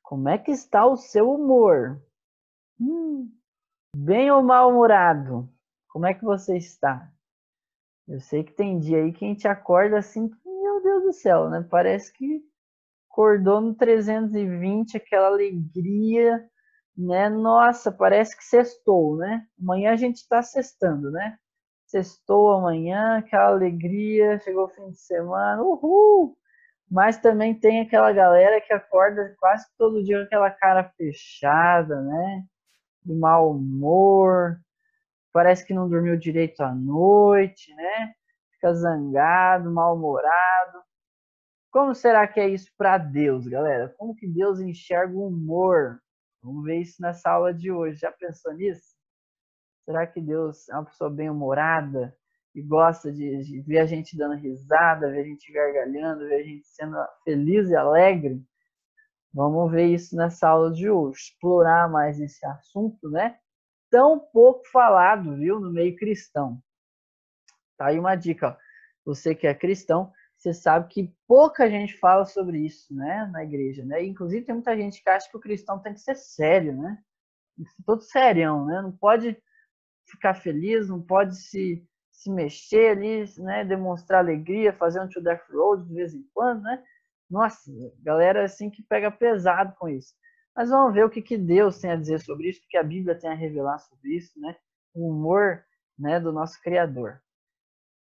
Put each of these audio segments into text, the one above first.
Como é que está o seu humor? Bem ou mal-humorado? Como é que você está? Eu sei que tem dia aí que a gente acorda assim, meu Deus do céu, né? Parece que acordou no 320, aquela alegria, né? Nossa, parece que sextou, né? Amanhã a gente está sextando, né? Sextou amanhã, aquela alegria, chegou o fim de semana, uhul! Mas também tem aquela galera que acorda quase todo dia com aquela cara fechada, né? De mau humor, parece que não dormiu direito à noite, né? Fica zangado, mal-humorado. Como será que é isso para Deus, galera? Como que Deus enxerga o humor? Vamos ver isso nessa aula de hoje. Já pensou nisso? Será que Deus é uma pessoa bem-humorada e gosta de ver a gente dando risada, ver a gente gargalhando, ver a gente sendo feliz e alegre? Vamos ver isso nessa aula de hoje. Explorar mais esse assunto, né? Tão pouco falado, viu, no meio cristão. Tá aí uma dica, ó. Você que é cristão, você sabe que pouca gente fala sobre isso, né, na igreja, né? Inclusive tem muita gente que acha que o cristão tem que ser sério, né? Tem que ser todo serião, né? Não pode ficar feliz, não pode se mexer ali, né? Demonstrar alegria, fazer um to death road de vez em quando, né? Nossa, galera assim que pega pesado com isso. Mas vamos ver o que Deus tem a dizer sobre isso, o que a Bíblia tem a revelar sobre isso, né? O humor, né, do nosso Criador.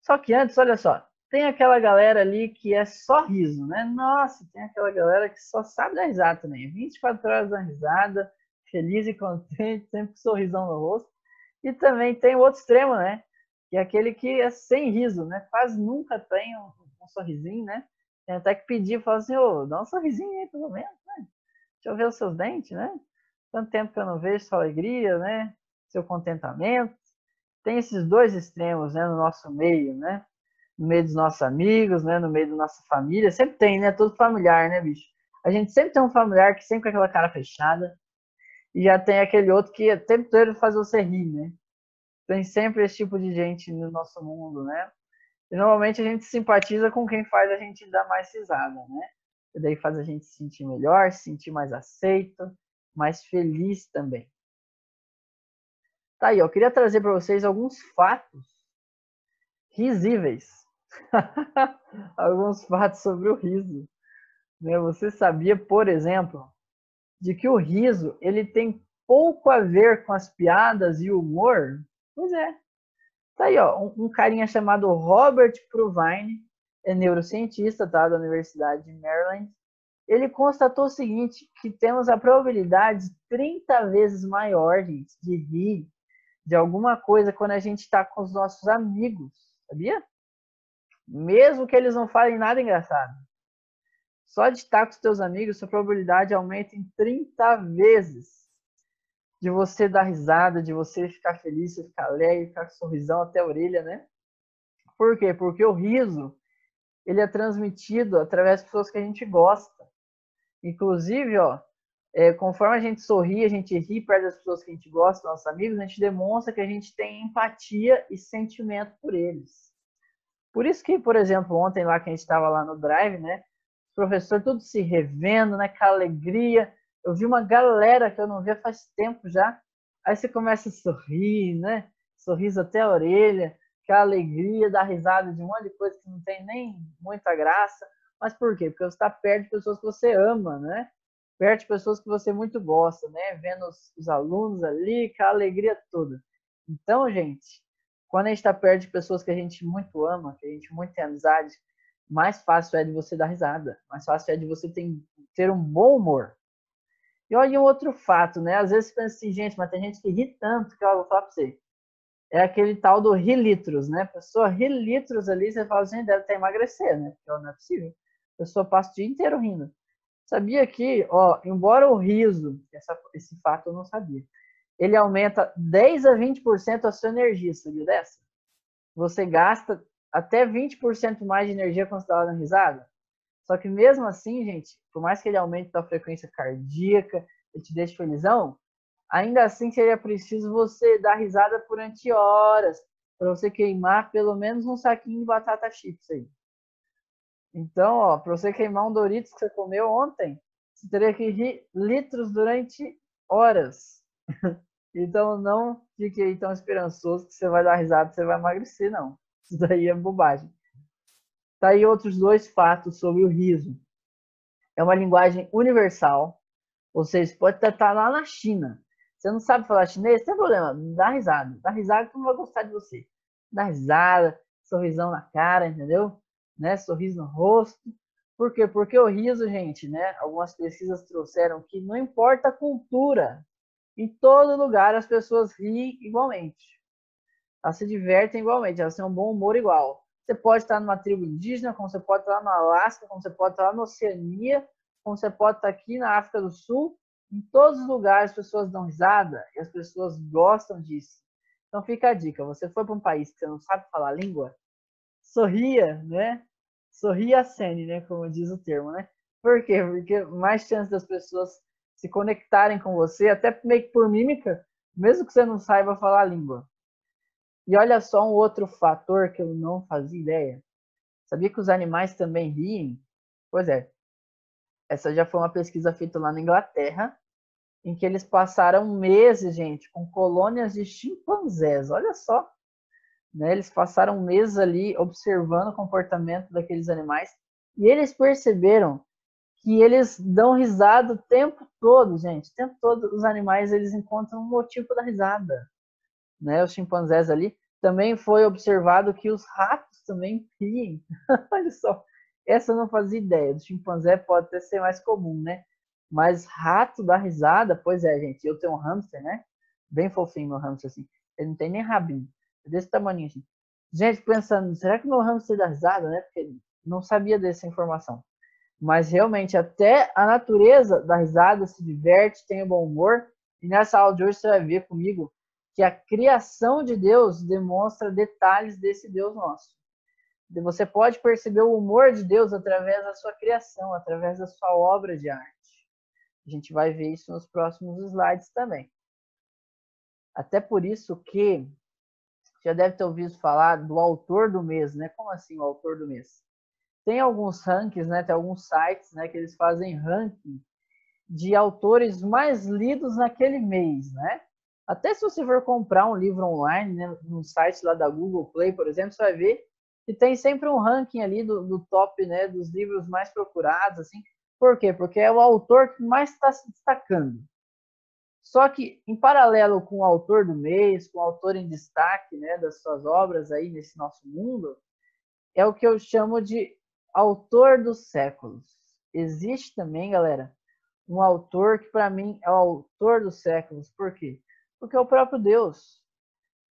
Só que antes, olha só, tem aquela galera ali que é só riso, né? Nossa, tem aquela galera que só sabe dar risada também. 24 horas da risada, feliz e contente, sempre com sorrisão no rosto. E também tem o outro extremo, né? Que é aquele que é sem riso, né? Quase nunca tem um sorrisinho, né? Tem até que pedir, falar assim, ô, dá um sorrisinho aí, pelo menos, né? Deixa eu ver os seus dentes, né? Tanto tempo que eu não vejo sua alegria, né? Seu contentamento. Tem esses dois extremos, né, no nosso meio, né? No meio dos nossos amigos, né? No meio da nossa família. Sempre tem, né? Todo familiar, né, bicho? A gente sempre tem um familiar que sempre com aquela cara fechada. E já tem aquele outro que o tempo todo faz você rir, né? Tem sempre esse tipo de gente no nosso mundo, né? E normalmente a gente simpatiza com quem faz a gente dar mais risada, né? E daí faz a gente se sentir melhor, se sentir mais aceito, mais feliz também. Tá aí, eu queria trazer para vocês alguns fatos risíveis. Alguns fatos sobre o riso. Você sabia, por exemplo, de que o riso ele tem pouco a ver com as piadas e o humor? Pois é. Tá aí, ó, um carinha chamado Robert Provine, é neurocientista, tá, da Universidade de Maryland. Ele constatou o seguinte, que temos a probabilidade 30 vezes maior, gente, de rir de alguma coisa quando a gente está com os nossos amigos, sabia? Mesmo que eles não falem nada engraçado. Só de estar com os teus amigos, sua probabilidade aumenta em 30 vezes de você dar risada, de você ficar feliz, de ficar alegre, ficar com sorrisão até a orelha, né? Por quê? Porque o riso, ele é transmitido através de pessoas que a gente gosta. Inclusive, ó, conforme a gente sorri, a gente ri perto das pessoas que a gente gosta, nossos amigos, a gente demonstra que a gente tem empatia e sentimento por eles. Por isso que, por exemplo, ontem lá que a gente estava lá no Drive, né? Os professores todos se revendo, né? Com alegria. Eu vi uma galera que eu não via faz tempo já. Aí você começa a sorrir, né? Sorriso até a orelha, aquela alegria, dar risada de um monte de coisa que não tem nem muita graça. Mas por quê? Porque você está perto de pessoas que você ama, né? Perto de pessoas que você muito gosta, né? Vendo os alunos ali, com a alegria toda. Então, gente, quando a gente está perto de pessoas que a gente muito ama, que a gente muito tem amizade, mais fácil é de você dar risada, mais fácil é de você ter um bom humor. E olha um outro fato, né? Às vezes você pensa assim, gente, mas tem gente que ri tanto que eu vou falar para você. É aquele tal do ri-litros, né? A pessoa ri litros ali, você fala assim, deve até emagrecer, né? Porque não é possível. A pessoa passa o dia inteiro rindo. Sabia que, ó, embora o riso, esse fato eu não sabia, ele aumenta 10 a 20% a sua energia, sabia dessa? Você gasta até 20% mais de energia quando você está dando risada. Só que mesmo assim, gente, por mais que ele aumente a frequência cardíaca, ele te deixe felizão, ainda assim seria preciso você dar risada durante horas, para você queimar pelo menos um saquinho de batata chips aí. Então, ó, para você queimar um Doritos que você comeu ontem, Você teria que rir litros durante horas. Então não fique aí tão esperançoso que você vai dar risada e você vai emagrecer, não. Isso daí é bobagem. Tá aí outros dois fatos sobre o riso. É uma linguagem universal, ou seja, pode estar lá na China. Você não sabe falar chinês, não tem problema, dá risada. Dá risada que não vai gostar de você. Dá risada, sorrisão na cara, entendeu? Né? Sorriso no rosto. Por quê? Porque o riso, gente, né? Algumas pesquisas trouxeram que não importa a cultura, em todo lugar as pessoas riem igualmente. Elas se divertem igualmente, elas têm um bom humor igual. Você pode estar numa tribo indígena, como você pode estar no Alasca, como você pode estar na Oceania, como você pode estar aqui na África do Sul. Em todos os lugares as pessoas dão risada e as pessoas gostam disso. Então fica a dica, você foi para um país que você não sabe falar a língua, sorria, né? Sorria a cena, né? Como diz o termo, né? Por quê? Porque mais chance das pessoas se conectarem com você, até meio que por mímica, mesmo que você não saiba falar a língua. E olha só um outro fator que eu não fazia ideia. Sabia que os animais também riem? Pois é. Essa já foi uma pesquisa feita lá na Inglaterra, em que eles passaram meses, gente, com colônias de chimpanzés. Olha só. Né? Eles passaram meses ali observando o comportamento daqueles animais e eles perceberam que eles dão risada o tempo todo, gente. O tempo todo os animais eles encontram um motivo da risada. Né? Os chimpanzés ali. Também foi observado que os ratos também riem. Olha só, essa eu não fazia ideia. Do chimpanzé pode até ser mais comum, né? Mas rato dá risada, pois é, gente. Eu tenho um hamster, né? Bem fofinho meu hamster, assim. Ele não tem nem rabinho. É desse tamanho, assim. Gente, pensando, será que meu hamster dá risada, né? Porque não sabia dessa informação. Mas realmente, até a natureza da risada se diverte, tem um bom humor. E nessa aula de hoje você vai ver comigo que a criação de Deus demonstra detalhes desse Deus nosso. Você pode perceber o humor de Deus através da sua criação, através da sua obra de arte. A gente vai ver isso nos próximos slides também. Até por isso que já deve ter ouvido falar do autor do mês, né? Como assim o autor do mês? Tem alguns rankings, né? Tem alguns sites, né? Que eles fazem ranking de autores mais lidos naquele mês, né? Até se você for comprar um livro online, né, no site lá da Google Play, por exemplo, você vai ver que tem sempre um ranking ali do top, né, dos livros mais procurados, assim. Por quê? Porque é o autor que mais está se destacando. Só que, em paralelo com o autor do mês, com o autor em destaque, né, das suas obras aí nesse nosso mundo, é o que eu chamo de autor dos séculos. Existe também, galera, um autor que para mim é o autor dos séculos. Por quê? Porque é o próprio Deus.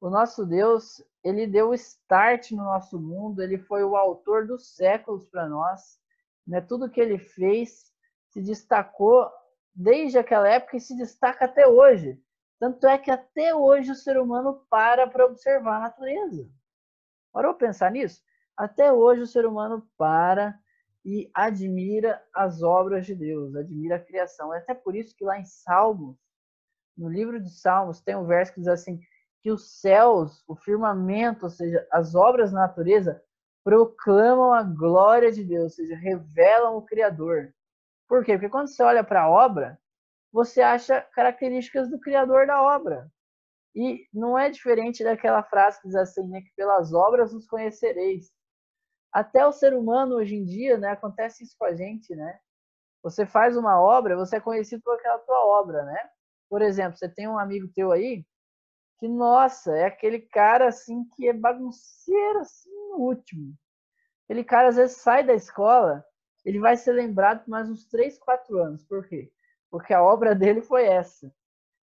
O nosso Deus, ele deu o start no nosso mundo, ele foi o autor dos séculos para nós. Né? Tudo que ele fez se destacou desde aquela época e se destaca até hoje. Tanto é que até hoje o ser humano para observar a natureza. Parou pensar nisso? Até hoje o ser humano para e admira as obras de Deus, admira a criação. É até por isso que lá em Salmos, no livro de Salmos, tem um verso que diz assim, que os céus, o firmamento, ou seja, as obras da natureza, proclamam a glória de Deus, ou seja, revelam o Criador. Por quê? Porque quando você olha para a obra, você acha características do Criador da obra. E não é diferente daquela frase que diz assim, né, que pelas obras nos conhecereis. Até o ser humano hoje em dia, né, acontece isso com a gente, né? Você faz uma obra, você é conhecido por aquela tua obra, né? Por exemplo, você tem um amigo teu aí que, nossa, é aquele cara assim que é bagunceiro assim no último. Aquele cara às vezes sai da escola, ele vai ser lembrado por mais uns 3, 4 anos. Por quê? Porque a obra dele foi essa.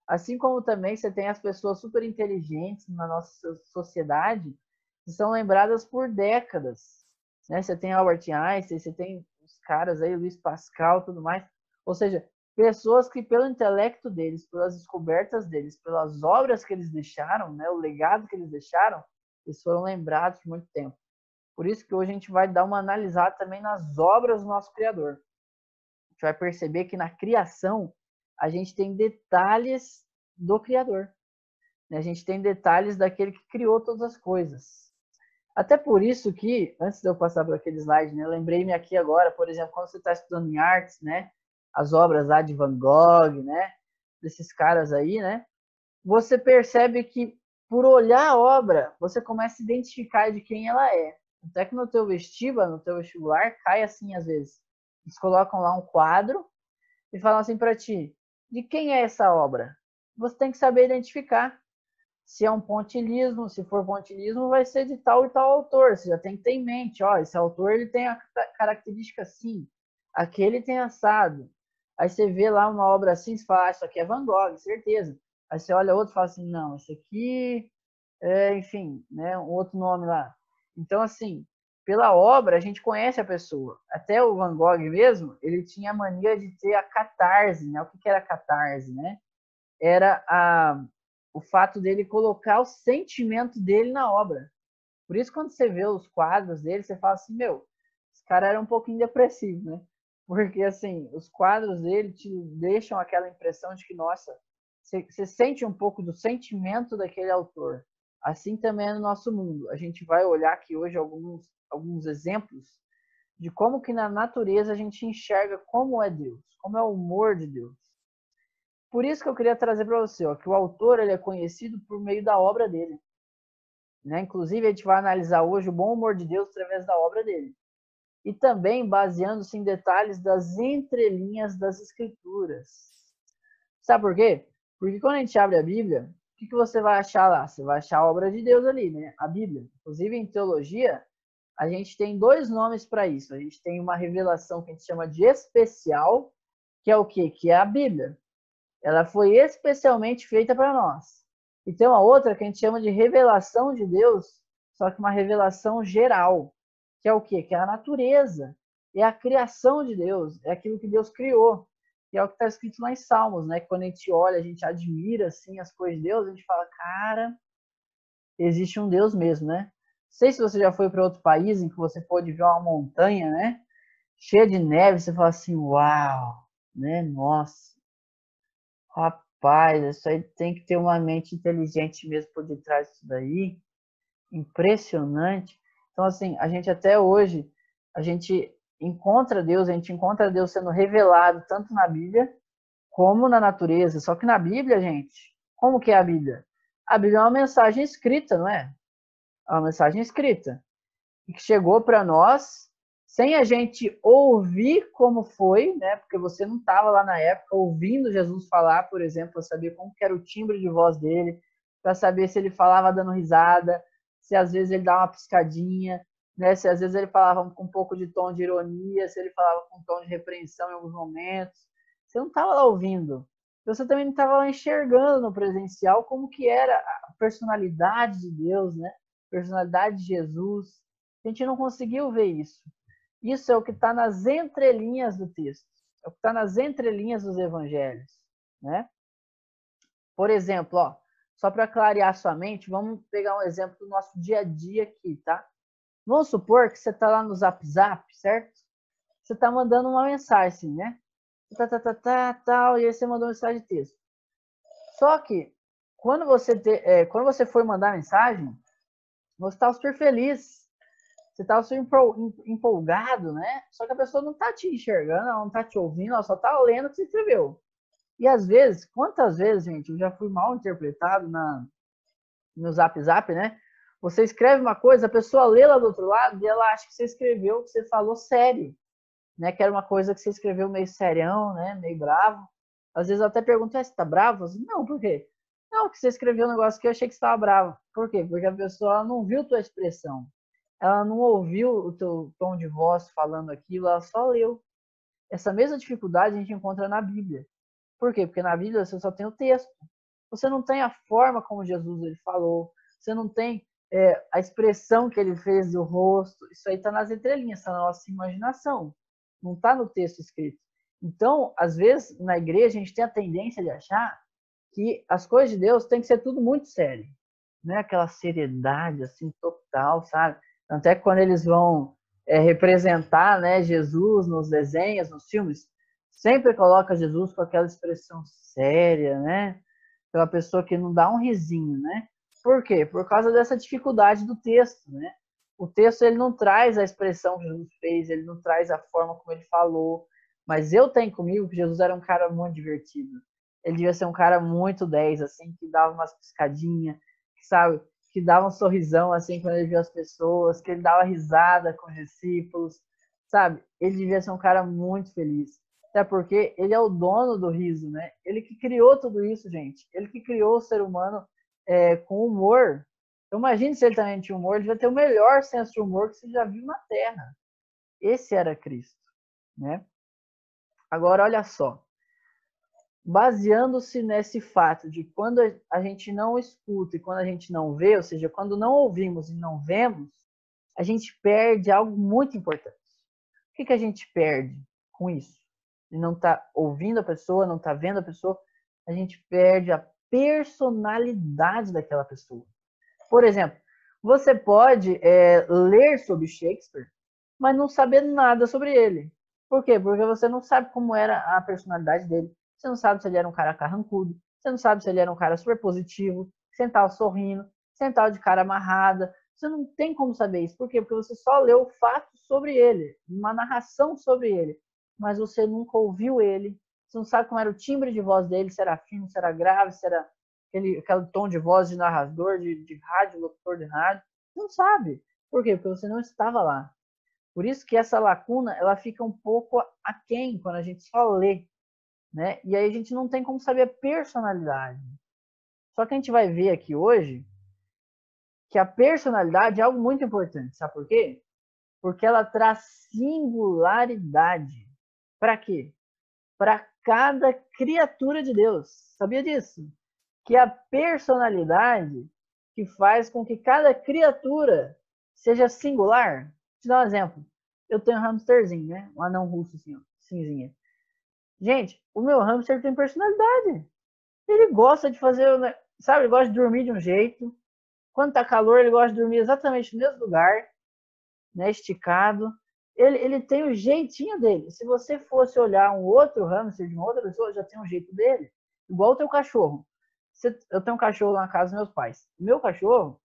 Assim como também você tem as pessoas super inteligentes na nossa sociedade que são lembradas por décadas. Né? Você tem Albert Einstein, você tem os caras aí, Luiz Pascal, tudo mais. Ou seja, pessoas que pelo intelecto deles, pelas descobertas deles, pelas obras que eles deixaram, né, o legado que eles deixaram, eles foram lembrados por muito tempo. Por isso que hoje a gente vai dar uma analisada também nas obras do nosso Criador. A gente vai perceber que na criação a gente tem detalhes do Criador. A gente tem detalhes daquele que criou todas as coisas. Até por isso que, antes de eu passar por aquele slide, né, lembrei-me aqui agora, por exemplo, quando você está estudando em artes, né, as obras lá de Van Gogh, né? Desses caras aí, né? Você percebe que por olhar a obra, você começa a identificar de quem ela é. Até que no teu vestibular, cai assim às vezes. Eles colocam lá um quadro e falam assim para ti, de quem é essa obra? Você tem que saber identificar. Se é um pontilhismo, se for pontilhismo, vai ser de tal e tal autor. Você já tem que ter em mente, ó, esse autor ele tem a característica assim, aquele tem assado. Aí você vê lá uma obra assim, você fala, isso aqui é Van Gogh, certeza. Aí você olha outro e fala assim, não, esse aqui é, enfim, né, um outro nome lá. Então, assim, pela obra a gente conhece a pessoa. Até o Van Gogh mesmo, ele tinha a mania de ter a catarse, né? O que era a catarse, né? Era o fato dele colocar o sentimento dele na obra. Por isso, quando você vê os quadros dele, você fala assim, meu, esse cara era um pouquinho depressivo, né? Porque, assim, os quadros dele te deixam aquela impressão de que, nossa, você sente um pouco do sentimento daquele autor. Assim também é no nosso mundo. A gente vai olhar aqui hoje alguns exemplos de como que na natureza a gente enxerga como é Deus, como é o humor de Deus. Por isso que eu queria trazer para você, ó, que o autor ele é conhecido por meio da obra dele. Né? Inclusive, a gente vai analisar hoje o bom humor de Deus através da obra dele. E também baseando-se em detalhes das entrelinhas das Escrituras. Sabe por quê? Porque quando a gente abre a Bíblia, o que você vai achar lá? Você vai achar a obra de Deus ali, né? A Bíblia. Inclusive, em teologia, a gente tem dois nomes para isso. A gente tem uma revelação que a gente chama de especial, que é o quê? Que é a Bíblia. Ela foi especialmente feita para nós. E tem uma outra que a gente chama de revelação de Deus, só que uma revelação geral, que é o quê? Que é a natureza, é a criação de Deus, é aquilo que Deus criou, que é o que está escrito lá em Salmos, né? Que quando a gente olha, a gente admira assim as coisas de Deus, a gente fala, cara, existe um Deus mesmo, né? Não sei se você já foi para outro país em que você pôde ver uma montanha, né? Cheia de neve, você fala assim, uau, né? Nossa. Rapaz, isso aí tem que ter uma mente inteligente mesmo por detrás disso daí. Impressionante. Então, assim, a gente até hoje, a gente encontra Deus sendo revelado tanto na Bíblia como na natureza. Só que na Bíblia, gente, como que é a Bíblia? A Bíblia é uma mensagem escrita, não é? É uma mensagem escrita. E que chegou para nós sem a gente ouvir como foi, né? Porque você não estava lá na época ouvindo Jesus falar, por exemplo, para saber como que era o timbre de voz dele, para saber se ele falava dando risada, se às vezes ele dava uma piscadinha, né? Se às vezes ele falava com um pouco de tom de ironia, se ele falava com um tom de repreensão em alguns momentos. Você não estava lá ouvindo. Você também não estava lá enxergando no presencial como que era a personalidade de Deus, né? A personalidade de Jesus. A gente não conseguiu ver isso. Isso é o que está nas entrelinhas do texto. É o que está nas entrelinhas dos evangelhos. Né? Por exemplo, ó, só para clarear sua mente, vamos pegar um exemplo do nosso dia a dia aqui, tá? Vamos supor que você está lá no Zap Zap, certo? Você está mandando uma mensagem, assim, né? Tal, e aí você mandou uma mensagem de texto. Só que, quando você for mandar a mensagem, você está super feliz. Você estava super empolgado, né? Só que a pessoa não está te enxergando, ela não está te ouvindo, ela só está lendo o que você escreveu. E às vezes, quantas vezes, gente, eu já fui mal interpretado no Zap Zap, né? Você escreve uma coisa, a pessoa lê lá do outro lado e ela acha que você escreveu, que você falou sério, né? Que era uma coisa que você escreveu meio serião, né? Meio bravo. Às vezes eu até pergunto, você tá bravo? Assim, não, por quê? Não, porque você escreveu um negócio que eu achei que você estava bravo. Por quê? Porque a pessoa não viu tua expressão. Ela não ouviu o teu tom de voz falando aquilo, ela só leu. Essa mesma dificuldade a gente encontra na Bíblia. Por quê? Porque na Bíblia você só tem o texto. Você não tem a forma como Jesus ele falou. Você não tem a expressão que ele fez do rosto. Isso aí está nas entrelinhas, está na nossa imaginação. Não está no texto escrito. Então, às vezes, na igreja, a gente tem a tendência de achar que as coisas de Deus tem que ser tudo muito sério. Não é aquela seriedade assim total, sabe? Até quando eles vão representar, né, Jesus nos desenhos, nos filmes, sempre coloca Jesus com aquela expressão séria, né? Aquela pessoa que não dá um risinho, né? Por quê? Por causa dessa dificuldade do texto, né? O texto ele não traz a expressão que Jesus fez, ele não traz a forma como ele falou, Mas eu tenho comigo que Jesus era um cara muito divertido. Ele devia ser um cara muito 10, assim, que dava umas piscadinhas, que, sabe, que dava um sorrisão, assim, quando ele via as pessoas, que ele dava risada com os discípulos, sabe? Ele devia ser um cara muito feliz. Até porque ele é o dono do riso, né? Ele que criou tudo isso, gente. Ele que criou o ser humano com humor. Então, imagine se ele também tinha humor, ele devia ter o melhor senso de humor que você já viu na Terra. Esse era Cristo, né? Agora, olha só. Baseando-se nesse fato de quando a gente não escuta e quando a gente não vê, ou seja, quando não ouvimos e não vemos, a gente perde algo muito importante. O que a gente perde com isso? E não está ouvindo a pessoa, não está vendo a pessoa, a gente perde a personalidade daquela pessoa. Por exemplo, você pode ler sobre Shakespeare, mas não saber nada sobre ele. Por quê? Porque você não sabe como era a personalidade dele. Você não sabe se ele era um cara carrancudo. Você não sabe se ele era um cara super positivo, sentado sorrindo, sentado de cara amarrada. Você não tem como saber isso. Por quê? Porque você só leu fatos sobre ele, uma narração sobre ele. Mas você nunca ouviu ele. Você não sabe como era o timbre de voz dele, se era fino, se era grave, se era aquele tom de voz de narrador, de rádio, locutor de rádio. Você não sabe. Por quê? Porque você não estava lá. Por isso que essa lacuna, ela fica um pouco aquém quando a gente só lê, né? E aí a gente não tem como saber a personalidade. Só que a gente vai ver aqui hoje que a personalidade é algo muito importante. Sabe por quê? Porque ela traz singularidade. Para quê? Para cada criatura de Deus. Sabia disso? Que a personalidade que faz com que cada criatura seja singular. Vou te dar um exemplo. Eu tenho um hamsterzinho, né? Um anão russo assim, ó, cinzinha. Gente, o meu hamster tem personalidade. Ele gosta de fazer, sabe, ele gosta de dormir de um jeito. Quando tá calor, ele gosta de dormir exatamente no mesmo lugar, né, esticado. Ele tem o jeitinho dele. Se você fosse olhar um outro hamster de uma outra pessoa, já tem um jeito dele. Igual o teu cachorro. Eu tenho um cachorro na casa dos meus pais. O meu cachorro,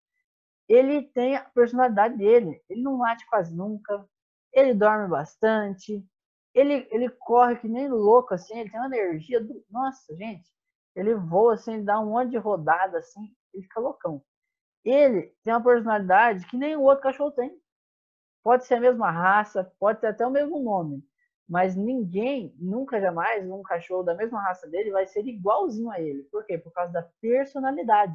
ele tem a personalidade dele. Ele não late quase nunca. Ele dorme bastante. Ele corre que nem louco, assim. Ele tem uma energia do... Nossa, gente. Ele voa, assim, ele dá um monte de rodada, assim. Ele fica loucão. Ele tem uma personalidade que nem o outro cachorro tem. Pode ser a mesma raça, pode ter até o mesmo nome. Mas ninguém, nunca jamais, um cachorro da mesma raça dele vai ser igualzinho a ele. Por quê? Por causa da personalidade.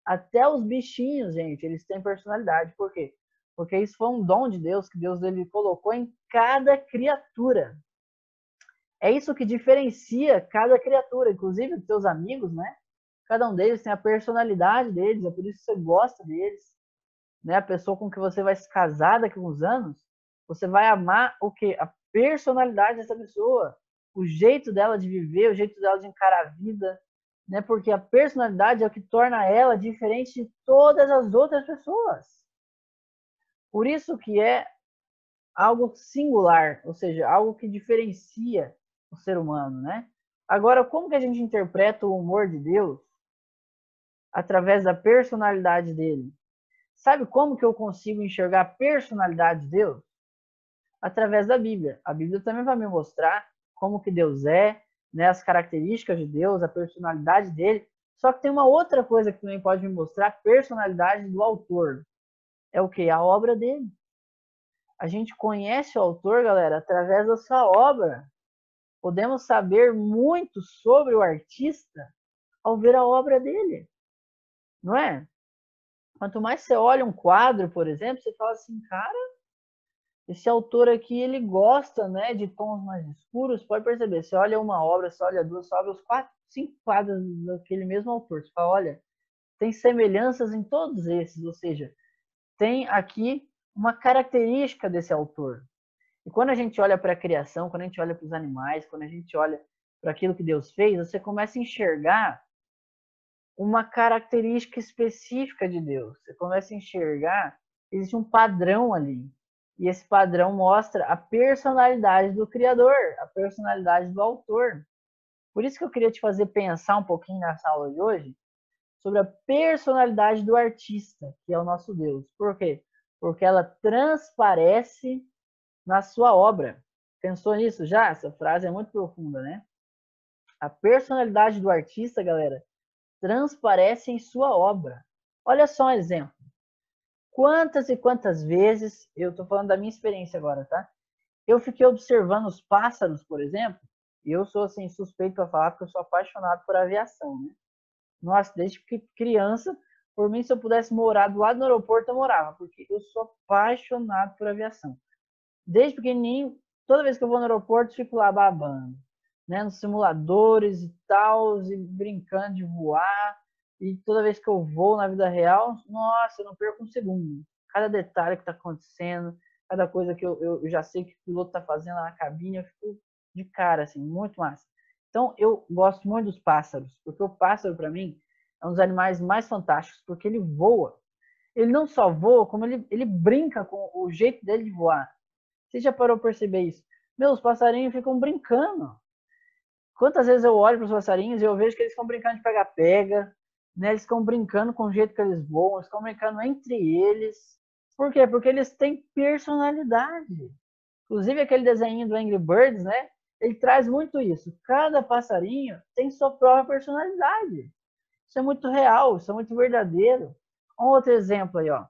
Até os bichinhos, gente, eles têm personalidade. Por quê? Porque isso foi um dom de Deus, que Deus ele colocou em cada criatura. É isso que diferencia cada criatura, inclusive os teus amigos, né? Cada um deles tem a personalidade deles, é por isso que você gosta deles, né? A pessoa com que você vai se casar daqui a uns anos, você vai amar o quê? A personalidade dessa pessoa, o jeito dela de viver, o jeito dela de encarar a vida, né? Porque a personalidade é o que torna ela diferente de todas as outras pessoas. Por isso que é algo singular, ou seja, algo que diferencia o ser humano, né? Agora, como que a gente interpreta o humor de Deus através da personalidade dele? Sabe como que eu consigo enxergar a personalidade de Deus? Através da Bíblia. A Bíblia também vai me mostrar como que Deus é, né, as características de Deus, a personalidade dele. Só que tem uma outra coisa que também pode me mostrar a personalidade do autor. É o que? A obra dele. A gente conhece o autor, galera, através da sua obra. Podemos saber muito sobre o artista ao ver a obra dele. Não é? Quanto mais você olha um quadro, por exemplo, você fala assim, cara, esse autor aqui, ele gosta, né, de tons mais escuros. Pode perceber, você olha uma obra, você olha duas, você olha os 4, 5 quadros daquele mesmo autor. Você fala, olha, tem semelhanças em todos esses, ou seja, tem aqui uma característica desse autor. E quando a gente olha para a criação, quando a gente olha para os animais, quando a gente olha para aquilo que Deus fez, você começa a enxergar uma característica específica de Deus. Você começa a enxergar, existe um padrão ali. E esse padrão mostra a personalidade do Criador, a personalidade do autor. Por isso que eu queria te fazer pensar um pouquinho nessa aula de hoje sobre a personalidade do artista, que é o nosso Deus. Por quê? Porque ela transparece na sua obra. Pensou nisso já? Essa frase é muito profunda, né? A personalidade do artista, galera, transparece em sua obra. Olha só um exemplo. Quantas e quantas vezes, eu tô falando da minha experiência agora, tá? Eu fiquei observando os pássaros, por exemplo, e eu sou assim suspeito para falar porque eu sou apaixonado por aviação, né? Nossa, desde criança, por mim, se eu pudesse morar do lado do aeroporto, eu morava, porque eu sou apaixonado por aviação. Desde pequenininho, toda vez que eu vou no aeroporto, fico lá babando, né? Nos simuladores e tal, e brincando de voar. E toda vez que eu vou na vida real, nossa, eu não perco um segundo. Cada detalhe que está acontecendo, cada coisa que eu já sei que o piloto está fazendo lá na cabine, eu fico de cara, assim, muito massa. Então, eu gosto muito dos pássaros, porque o pássaro, para mim, é um dos animais mais fantásticos, porque ele voa. Ele não só voa, como ele brinca com o jeito dele de voar. Você já parou para perceber isso? Meus passarinhos ficam brincando. Quantas vezes eu olho para os passarinhos e eu vejo que eles estão brincando de pega-pega, né? Eles estão brincando com o jeito que eles voam, eles estão brincando entre eles. Por quê? Porque eles têm personalidade. Inclusive aquele desenho do Angry Birds, né? Ele traz muito isso. Cada passarinho tem sua própria personalidade. Isso é muito real, isso é muito verdadeiro. Um outro exemplo aí, ó.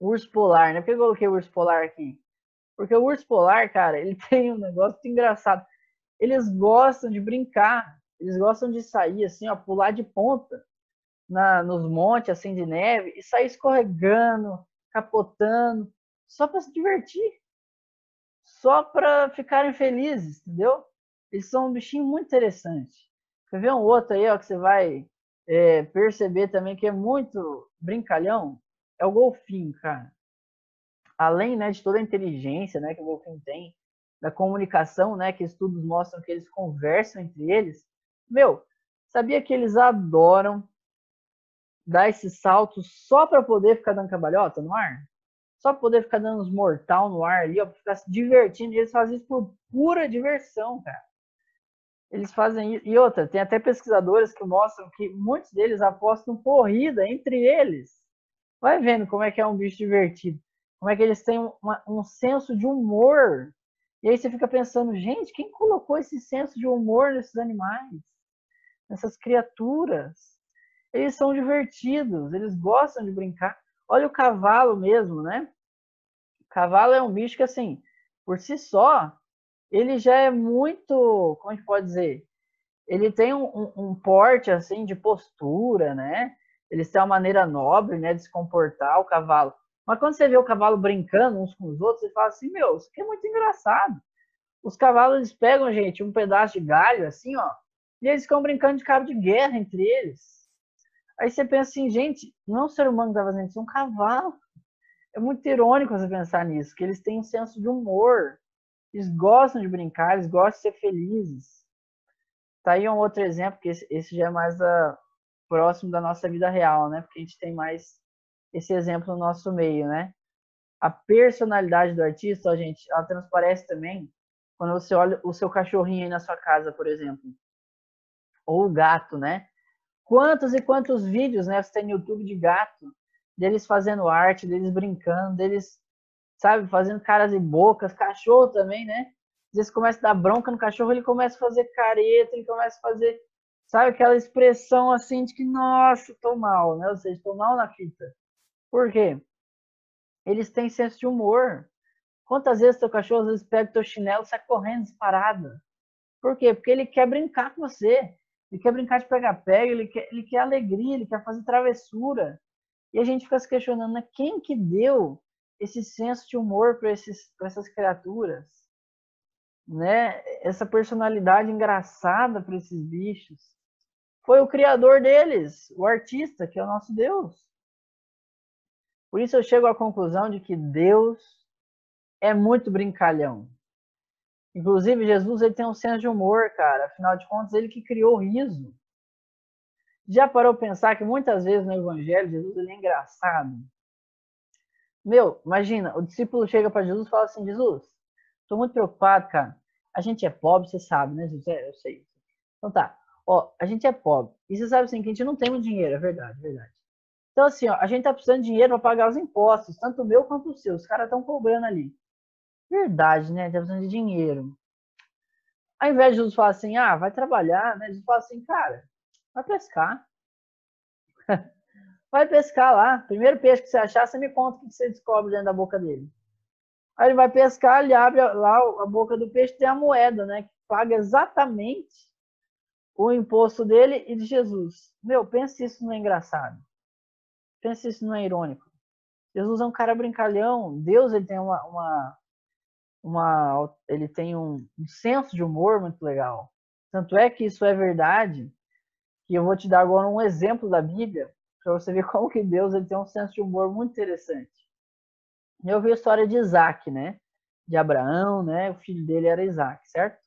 O urso polar, né? Por que eu coloquei o urso polar aqui? Porque o urso polar, cara, ele tem um negócio muito engraçado. Eles gostam de brincar, eles gostam de sair assim, ó, pular de ponta nos montes assim de neve e sair escorregando, capotando, só para se divertir, só para ficarem felizes, entendeu? Eles são um bichinho muito interessante. Quer ver um outro aí, ó, que você vai perceber também que é muito brincalhão? É o golfinho, cara. Além, né, de toda a inteligência, né, que o golfinho tem, da comunicação, né, que estudos mostram que eles conversam entre eles. Meu, sabia que eles adoram dar esses saltos só para poder ficar dando cambalhota no ar? Só para poder ficar dando uns mortal no ar ali, ó, para ficar se divertindo. E eles fazem isso por pura diversão, cara. Eles fazem isso. E outra, tem até pesquisadores que mostram que muitos deles apostam corrida entre eles. Vai vendo como é que é um bicho divertido. Como é que eles têm um senso de humor. E aí você fica pensando, gente, quem colocou esse senso de humor nesses animais? Nessas criaturas? Eles são divertidos, eles gostam de brincar. Olha o cavalo mesmo, né? O cavalo é um bicho que, assim, por si só, ele já é muito, como a gente pode dizer, ele tem um porte assim de postura, né? Eles têm uma maneira nobre, né, de se comportar o cavalo. Mas quando você vê o cavalo brincando uns com os outros, você fala assim, meu, isso aqui é muito engraçado. Os cavalos eles pegam, gente, um pedaço de galho assim, ó, e eles ficam brincando de cabo de guerra entre eles. Aí você pensa assim, gente, não é um ser humano que tá fazendo isso, é um cavalo. É muito irônico você pensar nisso, que eles têm um senso de humor. Eles gostam de brincar, eles gostam de ser felizes. Tá aí um outro exemplo, que esse já é mais próximo da nossa vida real, né? Porque a gente tem mais esse exemplo no nosso meio, né? A personalidade do artista, ó, gente, ela transparece também quando você olha o seu cachorrinho aí na sua casa, por exemplo. Ou o gato, né? Quantos e quantos vídeos, né, você tem no YouTube de gato, deles fazendo arte, deles brincando, deles, sabe, fazendo caras e bocas, cachorro também, né? Às vezes começa a dar bronca no cachorro, ele começa a fazer careta, ele começa a fazer, sabe, aquela expressão assim de que, nossa, tô mal, né? Ou seja, tô mal na fita. Por quê? Eles têm senso de humor. Quantas vezes teu cachorro às vezes pega teu chinelo e sai correndo disparada? Por quê? Porque ele quer brincar com você. Ele quer brincar de pega-pega, ele quer alegria, ele quer fazer travessura. E a gente fica se questionando, né? Quem que deu esse senso de humor para essas criaturas? Né? Essa personalidade engraçada para esses bichos? Foi o criador deles, o artista, que é o nosso Deus. Por isso eu chego à conclusão de que Deus é muito brincalhão. Inclusive, Jesus ele tem um senso de humor, cara. Afinal de contas, ele que criou o riso. Já parou para pensar que muitas vezes no Evangelho, Jesus ele é engraçado? Meu, imagina, o discípulo chega para Jesus e fala assim, Jesus, estou muito preocupado, cara. A gente é pobre, você sabe, né, Jesus? Eu sei. Então tá. Ó, a gente é pobre. E você sabe assim, que a gente não tem muito dinheiro, é verdade, é verdade. Então assim, ó, a gente tá precisando de dinheiro para pagar os impostos, tanto o meu quanto o seu. Os caras estão cobrando ali. Verdade, né? Tá precisando de dinheiro. Ao invés de Jesus falar assim, ah, vai trabalhar, né? Jesus fala assim, cara, vai pescar. Vai pescar lá. Primeiro peixe que você achar, você me conta o que você descobre dentro da boca dele. Aí ele vai pescar, ele abre lá a boca do peixe, tem a moeda, né? Que paga exatamente o imposto dele e de Jesus. Meu, pensa isso não é engraçado. Pensa isso não é irônico. Jesus é um cara brincalhão. Deus, ele tem ele tem um senso de humor muito legal. Tanto é que isso é verdade, que eu vou te dar agora um exemplo da Bíblia, para você ver como que Deus ele tem um senso de humor muito interessante. Eu vi a história de Isaac, né? De Abraão, né? O filho dele era Isaac, certo?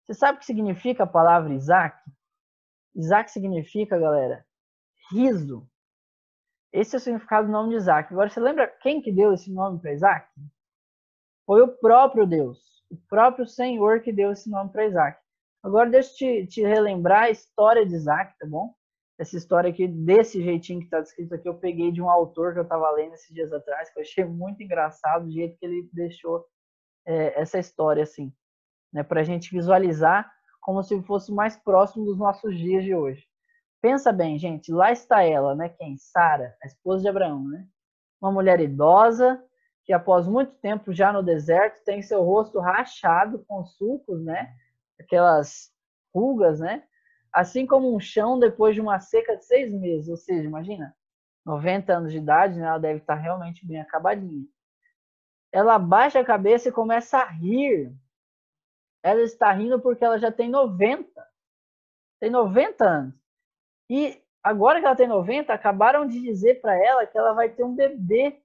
Você sabe o que significa a palavra Isaac? Isaac significa, galera, riso. Esse é o significado do nome de Isaac. Agora, você lembra quem que deu esse nome para Isaac? Foi o próprio Deus, o próprio Senhor que deu esse nome para Isaac. Agora, deixa eu te relembrar a história de Isaac, tá bom? Essa história aqui, desse jeitinho que está descrito aqui, eu peguei de um autor que eu estava lendo esses dias atrás, que eu achei muito engraçado o jeito que ele deixou essa história assim, né, para a gente visualizar como se fosse mais próximo dos nossos dias de hoje. Pensa bem, gente, lá está ela, né? Quem? Sara, a esposa de Abraão, né? Uma mulher idosa que após muito tempo já no deserto tem seu rosto rachado com sulcos, né? Aquelas rugas, né? Assim como um chão depois de uma seca de 6 meses, ou seja, imagina, 90 anos de idade, né? Ela deve estar realmente bem acabadinha. Ela abaixa a cabeça e começa a rir. Ela está rindo porque ela já tem 90. Tem 90 anos. E agora que ela tem 90, acabaram de dizer para ela que ela vai ter um bebê.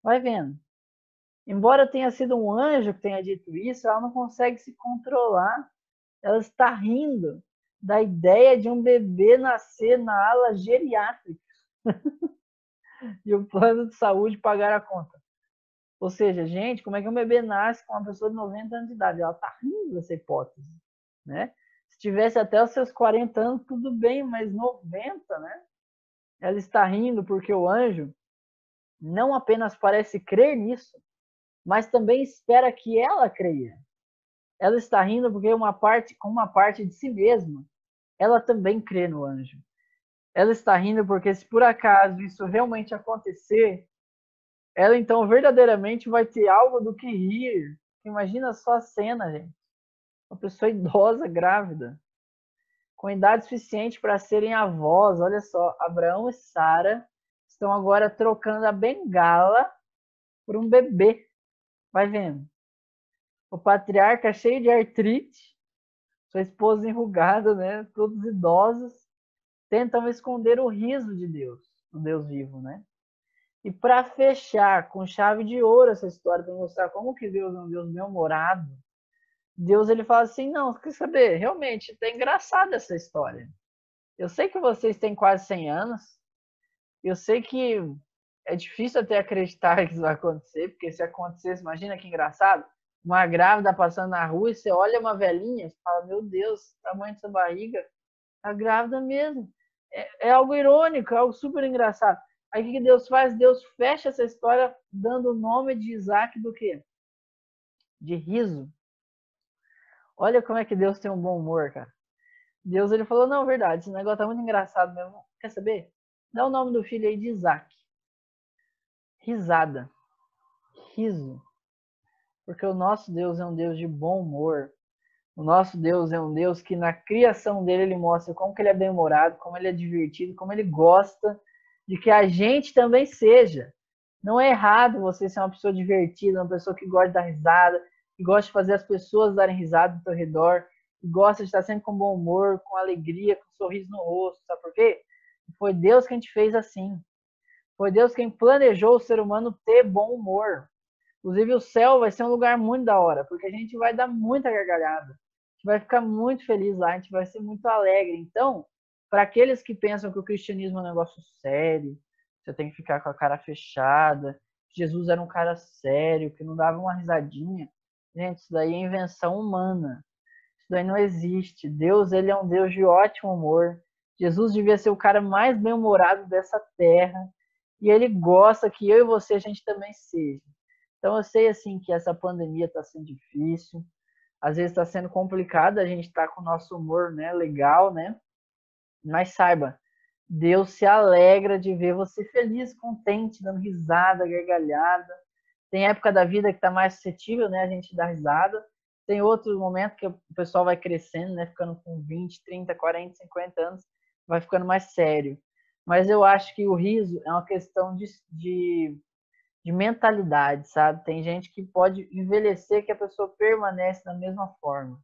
Vai vendo. Embora tenha sido um anjo que tenha dito isso, ela não consegue se controlar. Ela está rindo da ideia de um bebê nascer na ala geriátrica e o plano de saúde pagar a conta. Ou seja, gente, como é que um bebê nasce com uma pessoa de 90 anos de idade? Ela está rindo dessa hipótese, né? Se tivesse até os seus 40 anos, tudo bem, mas 90, né? Ela está rindo porque o anjo não apenas parece crer nisso, mas também espera que ela creia. Ela está rindo porque com uma parte de si mesma, ela também crê no anjo. Ela está rindo porque se por acaso isso realmente acontecer, ela então verdadeiramente vai ter algo do que rir. Imagina só a cena, gente. Uma pessoa idosa, grávida, com idade suficiente para serem avós. Olha só, Abraão e Sara estão agora trocando a bengala por um bebê. Vai vendo. O patriarca cheio de artrite, sua esposa enrugada, né? Todos idosos, tentam esconder o riso de Deus, do Deus vivo, né? E para fechar com chave de ouro essa história, para mostrar como que Deus é um Deus bem-humorado, Deus ele fala assim, não, quer saber? Realmente, tá engraçada essa história. Eu sei que vocês têm quase 100 anos, eu sei que é difícil até acreditar que isso vai acontecer, porque se acontecesse, imagina que engraçado, uma grávida passando na rua e você olha uma velhinha e fala, meu Deus, tamanho dessa barriga, tá grávida mesmo. É algo irônico, é algo super engraçado. Aí o que Deus faz? Deus fecha essa história dando o nome de Isaac do quê? De riso. Olha como é que Deus tem um bom humor, cara. Deus ele falou, não, verdade, esse negócio tá muito engraçado mesmo. Quer saber? Dá o nome do filho aí de Isaac. Risada. Riso. Porque o nosso Deus é um Deus de bom humor. O nosso Deus é um Deus que na criação dele ele mostra como que ele é bem-humorado, como ele é divertido, como ele gosta de que a gente também seja. Não é errado você ser uma pessoa divertida, uma pessoa que gosta de dar risada, que gosta de fazer as pessoas darem risada ao seu redor, que gosta de estar sempre com bom humor, com alegria, com um sorriso no rosto. Sabe por quê? Foi Deus quem te fez assim. Foi Deus quem planejou o ser humano ter bom humor. Inclusive, o céu vai ser um lugar muito da hora, porque a gente vai dar muita gargalhada. A gente vai ficar muito feliz lá, a gente vai ser muito alegre. Então, para aqueles que pensam que o cristianismo é um negócio sério, você tem que ficar com a cara fechada, Jesus era um cara sério, que não dava uma risadinha. Gente, isso daí é invenção humana. Isso daí não existe. Deus, ele é um Deus de ótimo humor. Jesus devia ser o cara mais bem-humorado dessa terra. E ele gosta que eu e você, a gente também seja. Então eu sei assim que essa pandemia está sendo difícil, às vezes está sendo complicado, a gente está com o nosso humor, né, legal, né? Mas saiba, Deus se alegra de ver você feliz, contente, dando risada, gargalhada. Tem época da vida que está mais suscetível, né? A gente dá risada. Tem outro momento que o pessoal vai crescendo, né? Ficando com 20, 30, 40, 50 anos, vai ficando mais sério. Mas eu acho que o riso é uma questão de mentalidade, sabe? Tem gente que pode envelhecer que a pessoa permanece da mesma forma.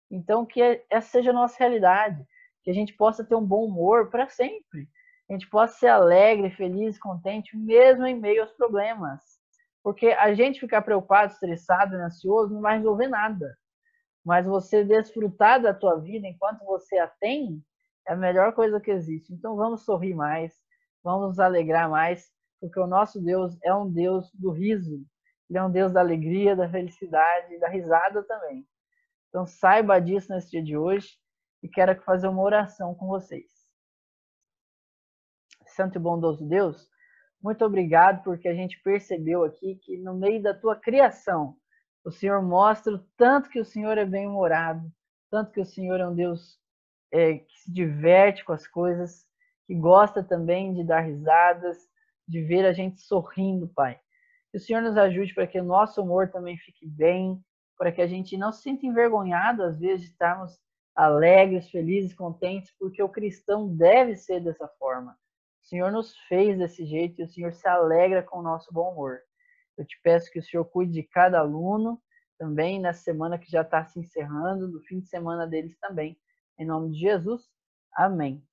Então, que essa seja a nossa realidade, que a gente possa ter um bom humor para sempre, a gente possa ser alegre, feliz, contente, mesmo em meio aos problemas. Porque a gente ficar preocupado, estressado, ansioso, não vai resolver nada. Mas você desfrutar da tua vida enquanto você a tem, é a melhor coisa que existe. Então vamos sorrir mais, vamos nos alegrar mais, porque o nosso Deus é um Deus do riso. Ele é um Deus da alegria, da felicidade, da risada também. Então saiba disso nesse dia de hoje e quero fazer uma oração com vocês. Santo e bondoso Deus, muito obrigado porque a gente percebeu aqui que no meio da tua criação, o Senhor mostra o tanto que o Senhor é bem-humorado, tanto que o Senhor é um Deus que se diverte com as coisas, que gosta também de dar risadas, de ver a gente sorrindo, Pai. Que o Senhor nos ajude para que o nosso humor também fique bem, para que a gente não se sinta envergonhado, às vezes, de estarmos alegres, felizes, contentes, porque o cristão deve ser dessa forma. O Senhor nos fez desse jeito e o Senhor se alegra com o nosso bom humor. Eu te peço que o Senhor cuide de cada aluno, também nessa semana que já está se encerrando, do fim de semana deles também. Em nome de Jesus, amém.